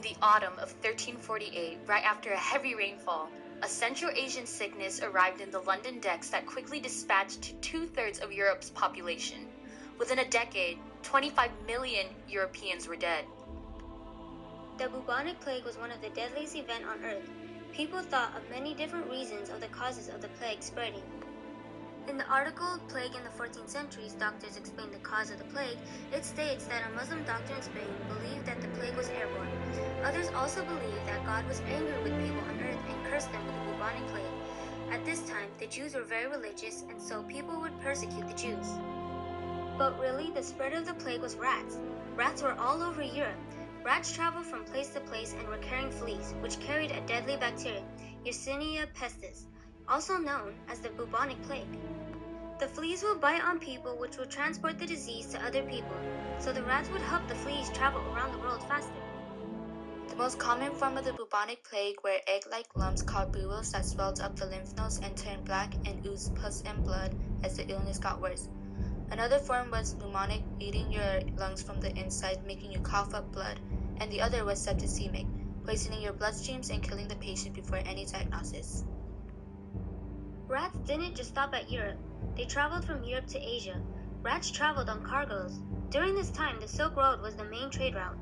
the autumn of 1348, right after a heavy rainfall, a Central Asian sickness arrived in the London decks that quickly dispatched two-thirds of Europe's population. Within a decade, 25 million Europeans were dead. The bubonic plague was one of the deadliest events on Earth. People thought of many different reasons of the causes of the plague spreading. In the article, Plague in the 14th Centuries, Doctors Explain the Cause of the Plague, it states that a Muslim doctor in Spain believed that the plague was airborne. Others also believed that God was angry with people on earth and cursed them with the bubonic plague. At this time, the Jews were very religious, and so people would persecute the Jews. But really, the spread of the plague was rats. Rats were all over Europe. Rats traveled from place to place and were carrying fleas, which carried a deadly bacteria, Yersinia pestis, also known as the bubonic plague. The fleas will bite on people, which will transport the disease to other people, so the rats would help the fleas travel around the world faster. The most common form of the bubonic plague were egg-like lumps called buboes that swelled up the lymph nodes and turned black and oozed pus and blood as the illness got worse. Another form was pneumonic, eating your lungs from the inside, making you cough up blood, and the other was septicemic, poisoning your bloodstreams and killing the patient before any diagnosis. Rats didn't just stop at Europe. They traveled from Europe to Asia. Rats traveled on cargoes. During this time, the Silk Road was the main trade route.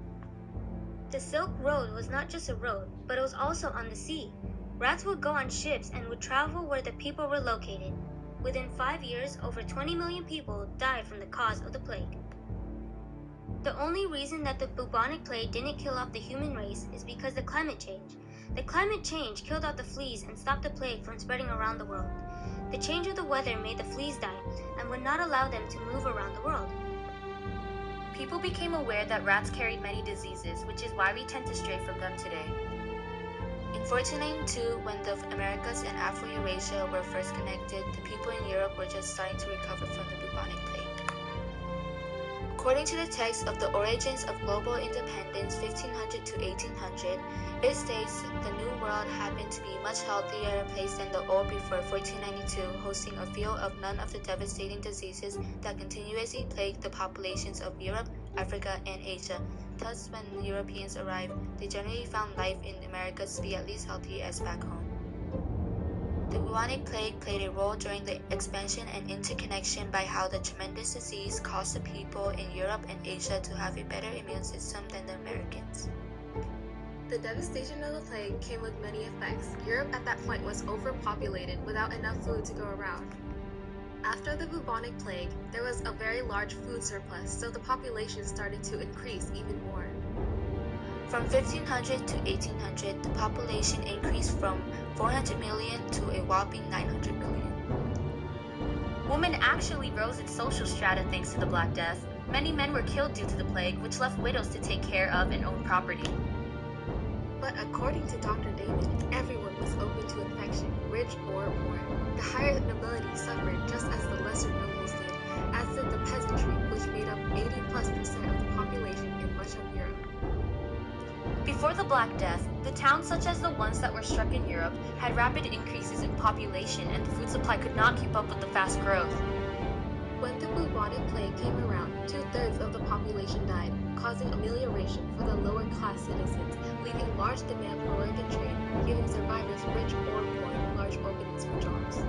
The Silk Road was not just a road, but it was also on the sea. Rats would go on ships and would travel where the people were located. Within 5 years, over 20 million people died from the cause of the plague. The only reason that the bubonic plague didn't kill off the human race is because of climate change. The climate change killed out the fleas and stopped the plague from spreading around the world. The change of the weather made the fleas die and would not allow them to move around the world. People became aware that rats carried many diseases, which is why we tend to stray from them today. In 1492, when the Americas and Afro-Eurasia were first connected, the people in Europe were just starting to recover from the bubonic plague. According to the text of The Origins of Global Independence 1500 to 1800, it states the New World happened to be a much healthier place than the old before 1492, hosting a few of none of the devastating diseases that continuously plagued the populations of Europe, Africa, and Asia. Thus, when Europeans arrived, they generally found life in the Americas to be at least healthy as back home. The bubonic plague played a role during the expansion and interconnection by how the tremendous disease caused the people in Europe and Asia to have a better immune system than the Americans. The devastation of the plague came with many effects. Europe at that point was overpopulated without enough food to go around. After the bubonic plague, there was a very large food surplus, so the population started to increase even more. From 1500 to 1800, the population increased from 400 million to a whopping 900 million. Women actually rose in social strata thanks to the Black Death. Many men were killed due to the plague, which left widows to take care of and own property. But according to Dr. David, everyone was open to infection, rich or poor. The higher nobility suffered just as the lesser nobles did, as did the peasantry, which made up 80+% of the population in much of Europe. Before the Black Death, the towns such as the ones that were struck in Europe had rapid increases in population and the food supply could not keep up with the fast growth. When the bubonic plague came around, 2/3 of the population died, causing amelioration for the lower class citizens, leaving large demand for work and trade, giving survivors rich or poor large openings for jobs.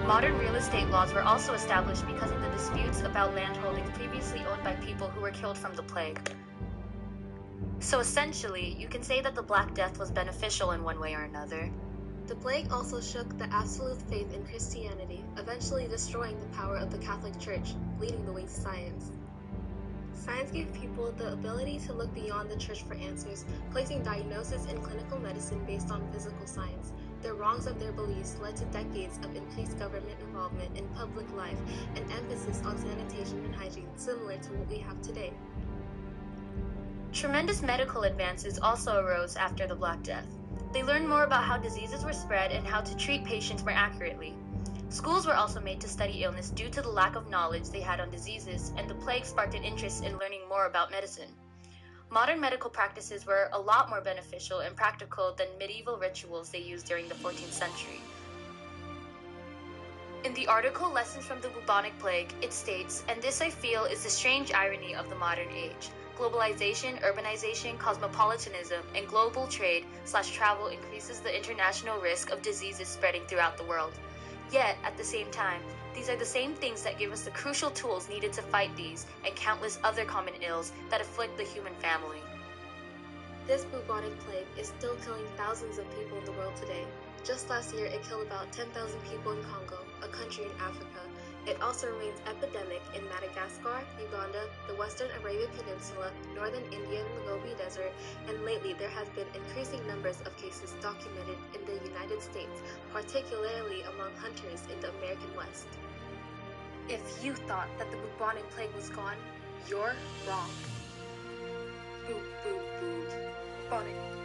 Modern real estate laws were also established because of the disputes about landholdings previously owned by people who were killed from the plague. So essentially, you can say that the Black Death was beneficial in one way or another. The plague also shook the absolute faith in Christianity, eventually destroying the power of the Catholic Church, leading the way to science. Science gave people the ability to look beyond the church for answers, placing diagnosis in clinical medicine based on physical science. The wrongs of their beliefs led to decades of increased government involvement in public life and emphasis on sanitation and hygiene, similar to what we have today. Tremendous medical advances also arose after the Black Death. They learned more about how diseases were spread and how to treat patients more accurately. Schools were also made to study illness due to the lack of knowledge they had on diseases, and the plague sparked an interest in learning more about medicine. Modern medical practices were a lot more beneficial and practical than medieval rituals they used during the 14th century. In the article Lessons from the Bubonic Plague, it states, and this I feel is the strange irony of the modern age, Globalization, urbanization, cosmopolitanism, and global trade/travel increases the international risk of diseases spreading throughout the world. Yet, at the same time, these are the same things that give us the crucial tools needed to fight these and countless other common ills that afflict the human family. This bubonic plague is still killing thousands of people in the world today. Just last year, it killed about 10,000 people in Congo, a country in Africa. It also remains epidemic in Madagascar, Uganda, the Western Arabian Peninsula, northern India and the Gobi Desert, and lately there has been increasing numbers of cases documented in the United States, particularly among hunters in the American West. If you thought that the bubonic plague was gone, you're wrong. Boo, boo, boo. Bubonic.